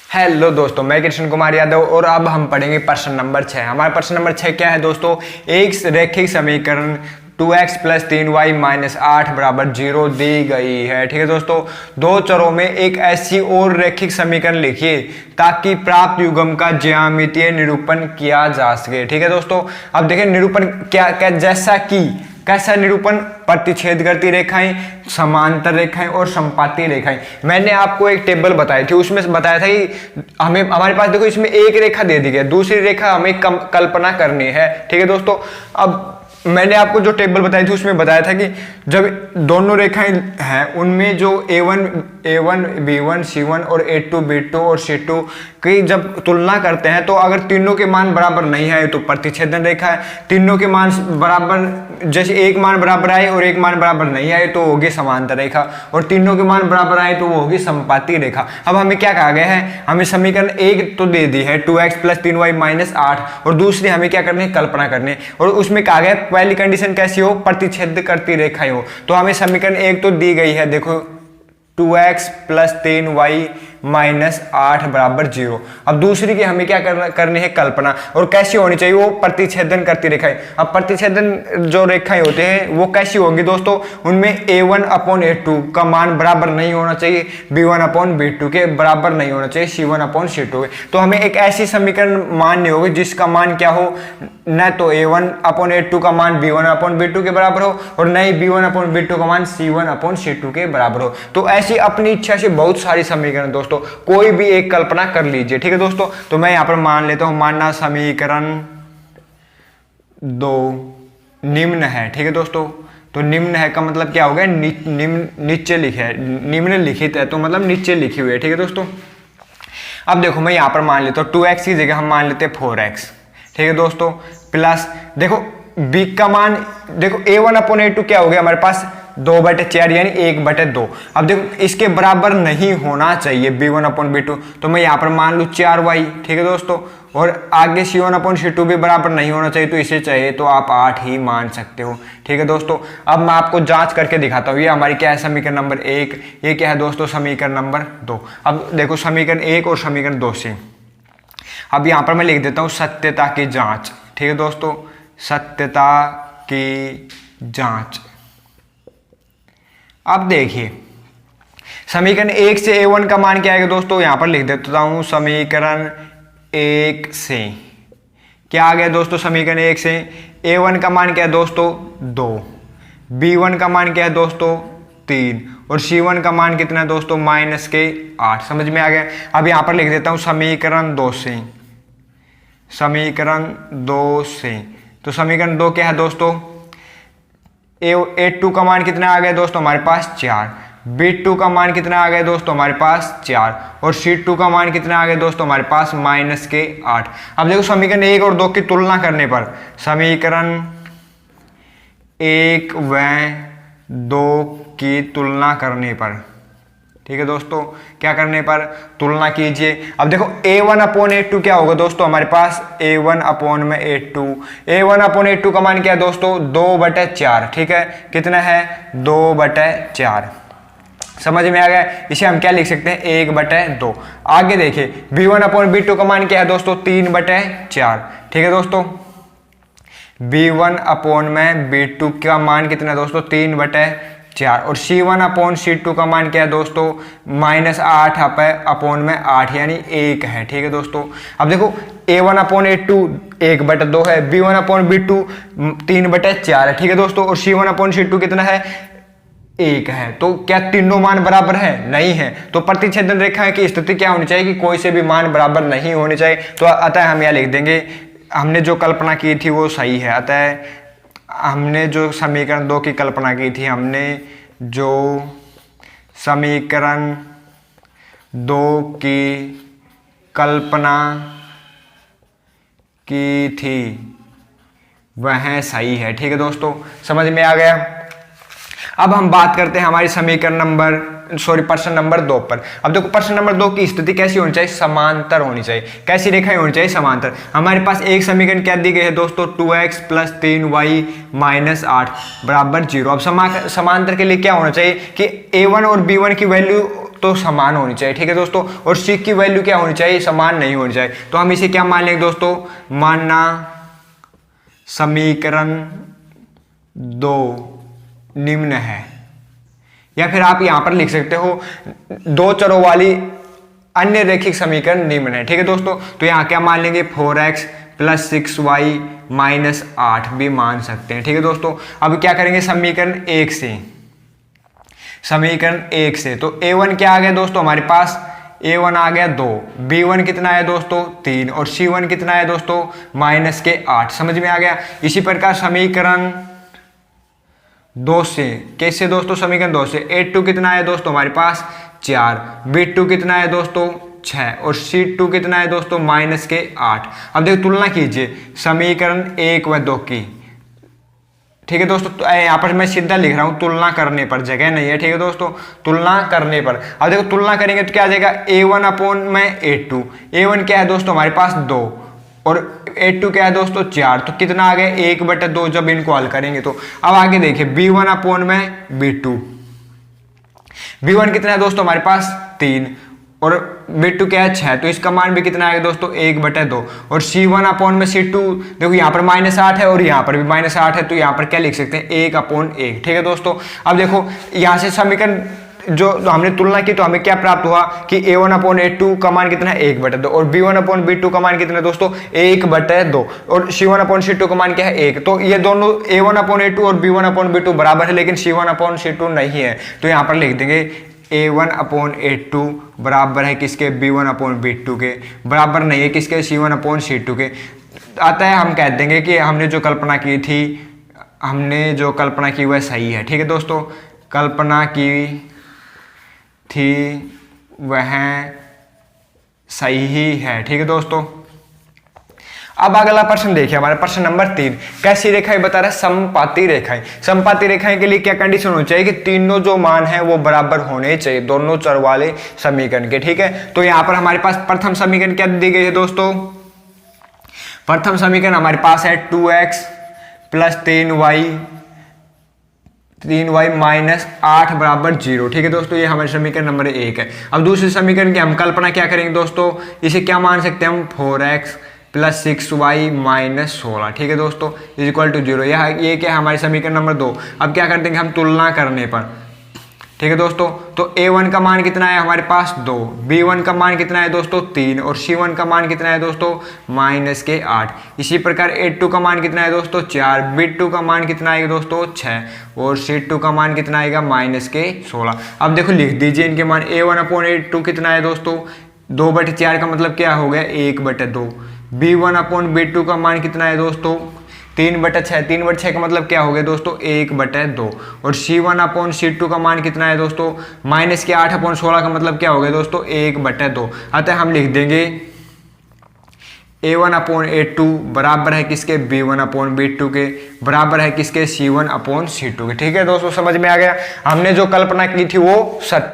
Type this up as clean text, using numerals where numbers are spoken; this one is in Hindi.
हेलो दोस्तों, मैं कृष्ण कुमार यादव और अब हम पढ़ेंगे प्रश्न नंबर 6। हमारा प्रश्न नंबर 6 क्या है दोस्तों? एक रैखिक समीकरण 2x + 3y - 8 = 0 दी गई है। ठीक है दोस्तों, दो चरों में एक ऐसी और रैखिक समीकरण लिखिए ताकि प्राप्त युग्म का ज्यामितीय निरूपण किया जा सके। ठीक है दोस्तों, अब देखिए निरूपण क्या जैसा कि कैसा निरूपण? प्रतिच्छेद करती रेखाएं, समांतर रेखाएं और संपाती रेखाएं। मैंने आपको एक टेबल बताई थी, उसमें बताया था कि हमारे पास देखो इसमें एक रेखा दे दी गई, दूसरी रेखा हमें कल्पना करनी है। ठीक है दोस्तों, अब मैंने आपको जो टेबल बताई थी उसमें बताया था कि जब दोनों रेखाएं हैं उनमें जो A1 B1 C1 और A2 B2 और C2 की जब तुलना करते हैं तो अगर तीनों के मान बराबर नहीं है तो प्रतिच्छेदन रेखा है, तीनों के मान बराबर, जैसे एक मान बराबर आए और एक मान बराबर नहीं आए तो होगी समांतर रेखा, और तीनों के मान बराबर आए तो वो होगी संपाती रेखा। अब हमें क्या कहा गया है? हमें समीकरण एक तो दे दी है 2x + 3y - 8, और दूसरी हमें क्या करनी है? कल्पना करनी है। और उसमें कहा गया पहली कंडीशन कैसी हो? प्रतिच्छेद करती रेखाएं हो। तो हमें समीकरण एक तो दी गई है, देखो 2x + 3y - 8 = 0। अब दूसरी की हमें क्या करनी है? कल्पना। और कैसी होनी चाहिए? वो प्रतिच्छेदन करती रेखाएं। अब प्रतिच्छेदन जो रेखाएं होते हैं वो कैसी होंगी दोस्तों? उनमें A1/A2 का मान बराबर नहीं होना चाहिए, B1/B2 के बराबर नहीं होना चाहिए, C1/C2 के। तो हमें एक ऐसी समीकरण मान्य होगी जिसका मान क्या हो? न तो A1/A2 का मान B1/B2 के बराबर हो और न ही B1/B2 का मान C1/C2 के बराबर हो। तो ऐसी अपनी इच्छा से बहुत सारी समीकरण दोस्तों, कोई भी एक कल्पना कर लीजिए। ठीक है दोस्तों, तो मैं यहां पर मान लेता हूं, मानना समीकरण 2 निम्न है। ठीक है दोस्तों, तो निम्न है का मतलब क्या हो गया? नीचे लिखे है, निम्नलिखित है तो मतलब नीचे लिखी हुई है। ठीक है दोस्तों, अब देखो मैं यहां पर मान लेता हूं 2x की जगह हम मान लेते हैं 4x। ठीक है दोस्तों, प्लस देखो b का मान, देखो A1/A2 क्या हो गया हमारे पास? 2/4 यानी 1/2। अब देखो इसके बराबर नहीं होना चाहिए B1/B2, तो मैं यहाँ पर मान लूँ 4y। ठीक है दोस्तों, और आगे C1/C2 भी बराबर नहीं होना चाहिए, तो इसे चाहिए तो आप 8 ही मान सकते हो। ठीक है दोस्तों, अब मैं आपको जांच करके दिखाता हूँ। ये हमारी क्या है? समीकरण नंबर 1। ये क्या है दोस्तों? समीकरण नंबर 2। अब देखो समीकरण 1 और समीकरण 2 से अब यहाँ पर मैं लिख देता हूँ सत्यता की जांच। ठीक है दोस्तों, सत्यता की जांच। अब देखिए समीकरण 1 से A1 का मान क्या आएगा दोस्तों? यहां पर लिख देता हूं समीकरण 1 से क्या आ गया दोस्तों? समीकरण 1 से A1 का मान क्या है दोस्तों? 2, B1 का मान क्या है दोस्तों? 3, और C1 का मान कितना है दोस्तों? -8। समझ में आ गया? अब यहां पर लिख देता हूं समीकरण 2 से, समीकरण 2 से। तो समीकरण 2 क्या है दोस्तों? A2 का मान कितना आ गया दोस्तों? हमारे पास 4। B2 का मान कितना आ गया दोस्तों? हमारे पास 4। और C2 का मान कितना आ गया दोस्तों? हमारे पास -8। अब देखो समीकरण 1 और 2 की तुलना करने पर, समीकरण 1 व 2 की तुलना करने पर, ठीक है दोस्तों, क्या करने पर? तुलना कीजिए। अब देखो A1/A2 क्या होगा दोस्तों? हमारे पास A1/A2, A1/A2 का मान क्या है दोस्तों? 2/4। ठीक है, कितना है? 2/4। समझ में आ गया? इसे हम क्या लिख सकते हैं? 1/2। आगे देखिए B1/B2 का मान क्या है दोस्तों? 3/4। ठीक है दोस्तों, B1/B2 का मान कितना है दोस्तों? 3/4। और C1/C2 का मान क्या है दोस्तों? -8/8 यानी 1 है। ठीक है दोस्तों, अब देखो A1/A2 1/2 है, B1/B2 3/4 है। ठीक है दोस्तों, और C1/C2 कितना है? 1 है। तो क्या तीनों मान बराबर है? नहीं है। तो प्रतिच्छेदन रेखा की स्थिति क्या होनी चाहिए? कि कोई से भी मान बराबर नहीं होने चाहिए। तो अतः हम यह लिख देंगे, हमने जो कल्पना की थी वो सही है। अतः हमने जो समीकरण 2 की कल्पना की थी, हमने जो समीकरण 2 की कल्पना की थी वह सही है। ठीक है दोस्तों, समझ में आ गया? अब हम बात करते हैं हमारी प्रश्न नंबर 2 पर। अब देखो प्रश्न नंबर 2 की स्थिति कैसी होनी चाहिए? समांतर होनी चाहिए। कैसी रेखाएं होनी चाहिए? समांतर। हमारे पास एक समीकरण क्या दी गई है दोस्तों? 2x + 3y - 8 = 0। अब समांतर के लिए क्या होना चाहिए? कि A1 और B1 की वैल्यू तो समान होनी चाहिए, ठीक है दोस्तों। और सी की वैल्यू क्या होनी चाहिए, समान नहीं होनी चाहिए। तो हम इसे क्या मान लेंगे दोस्तों, मानना समीकरण 2 निम्न है। या फिर आप यहां पर लिख सकते हो दो चरों वाली अन्य रैखिक समीकरण निम्न है, ठीक है दोस्तों। तो यहां क्या मान लेंगे, 4x + 6y - 8 भी मान सकते हैं, ठीक है दोस्तों। अब क्या करेंगे, समीकरण 1 से, समीकरण 1 से तो a1 क्या आ गया दोस्तों हमारे पास, a1 आ गया 2, b1 कितना है दोस्तों 3 और c1 कितना है दोस्तों -8। समझ में आ गया। इसी प्रकार समीकरण 2 से, कैसे दोस्तों, समीकरण 2 से a2 कितना है दोस्तों हमारे पास 4, b2 कितना है दोस्तों 6 और c2 कितना है दोस्तों -8। अब देखो तुलना कीजिए समीकरण 1 व 2 की, ठीक है दोस्तों। तो यहाँ पर मैं सीधा लिख रहा हूँ तुलना करने पर, जगह नहीं है, ठीक है दोस्तों, तुलना करने पर। अब देखो तुलना करेंगे तो क्या आ जाएगा, a1/a2, a1 क्या है दोस्तों हमारे पास 2 और a2 क्या है दोस्तों 4, तो कितना आ गया 1/2 जब इनको हल करेंगे तो। अब आगे देखिए b1/b2, b1 कितना है दोस्तों हमारे पास 3 और b2 क्या है 6, तो इसका मान भी कितना आएगा दोस्तों 1/2। और c1/c2 देखो यहाँ पर -8 है और यहाँ पर भी -8 है, तो यहाँ पर क्या लिख सकते हैं 1/1, ठीक है दोस्तों। अब देखो यहाँ से समीकरण जो हमने तुलना की तो हमें क्या प्राप्त हुआ कि a1/a2 का मान कितना है 1/2 और b1/b2 का मान कितना है दोस्तों 1/2 और c1/c2 का मान क्या है 1। तो ये दोनों a1/a2 और b1/b2 बराबर है, लेकिन c1/c2 नहीं है। तो यहाँ पर लिख देंगे a1/a2 बराबर है किसके, b1/b2 के, बराबर नहीं है किसके, c1/c2 के। आता है हम कह देंगे कि हमने जो कल्पना की वह सही है, ठीक है दोस्तों, कल्पना की थी वह सही है, ठीक है दोस्तों। अब अगला प्रश्न देखिए हमारा प्रश्न नंबर 3, कैसी रेखाएं बता रहा है, समपाती रेखाएं। समपाती रेखाएं के लिए क्या कंडीशन होनी चाहिए कि तीनों जो मान है वो बराबर होने चाहिए, दोनों चर वाले समीकरण के, ठीक है। तो यहां पर हमारे पास प्रथम समीकरण क्या दी गई है दोस्तों, प्रथम समीकरण हमारे पास है 2x + 3y - 8 = 0, ठीक है दोस्तों। ये हमारे समीकरण नंबर 1 है। अब दूसरे समीकरण की हम कल्पना क्या करेंगे दोस्तों, इसे क्या मान सकते हैं हम, 4x + 6y - 16, ठीक है दोस्तों, = 0। ये क्या है हमारे समीकरण नंबर 2। अब क्या कर देंगे हम तुलना करने पर, ठीक है दोस्तों। तो a1 का मान कितना है हमारे पास 2, b1 का मान कितना है दोस्तों 3 और c1 का मान कितना है दोस्तों -8। इसी प्रकार a2 का मान कितना है दोस्तों 4, b2 का मान कितना आएगा दोस्तों 6 और c2 का मान कितना आएगा -16। अब देखो लिख दीजिए इनके मान, a1/a2 कितना है दोस्तों 2/4 का मतलब क्या हो गया 1/2, b1/b2 का मान कितना है दोस्तों 3/6, 3/6 का मतलब क्या हो गया दोस्तों 1/2 और c1/c2 का मान कितना है दोस्तों -8/16 का मतलब क्या हो गया दोस्तों 1/2। अतः हम लिख देंगे a1/a2 बराबर है किसके, b1/b2 के, बराबर है किसके, c1/c2 के, ठीक है दोस्तों। समझ में आ गया, हमने जो कल्पना की थी वो सत्य